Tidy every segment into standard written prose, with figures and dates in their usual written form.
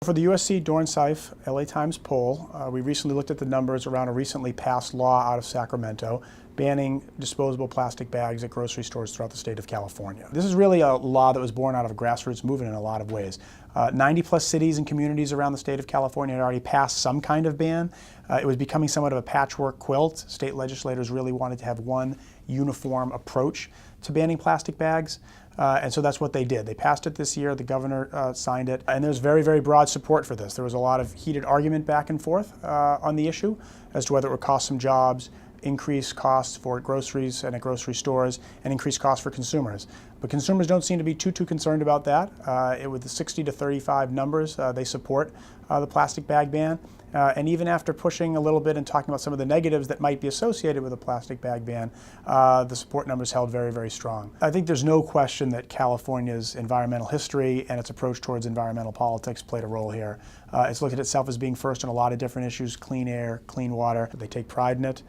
For the USC Dornsife LA Times poll, we recently looked at the numbers around a recently passed law out of Sacramento banning disposable plastic bags at grocery stores throughout the state of California. This is really a law that was born out of a grassroots movement in a lot of ways. 90-plus cities and communities around the state of California had already passed some kind of ban. It was becoming somewhat of a patchwork quilt. State legislators really wanted to have one uniform approach to banning plastic bags. And so that's what they did. They passed it this year, the governor signed it, and there's very, very broad support for this. There was a lot of heated argument back and forth on the issue as to whether it would cost some jobs, increase costs for groceries and at grocery stores, and increase costs for consumers. But consumers don't seem to be too concerned about that. With the 60 to 35 numbers, they support the plastic bag ban. And even after pushing a little bit and talking about some of the negatives that might be associated with a plastic bag ban, the support numbers held very, very strong. I think there's no question that California's environmental history and its approach towards environmental politics played a role here. It's looked at itself as being first on a lot of different issues: clean air, clean water. They take pride in it.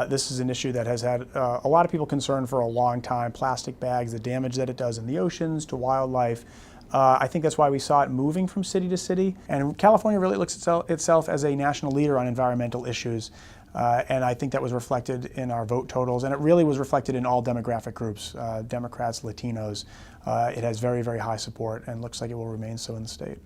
This is an issue that has had a lot of people concerned for a long time. Plastic bags, the damage that it does in the oceans, to wildlife. I think that's why we saw it moving from city to city. And California really looks at itself as a national leader on environmental issues. And I think that was reflected in our vote totals. And it really was reflected in all demographic groups, Democrats, Latinos. It has very, very high support and looks like it will remain so in the state.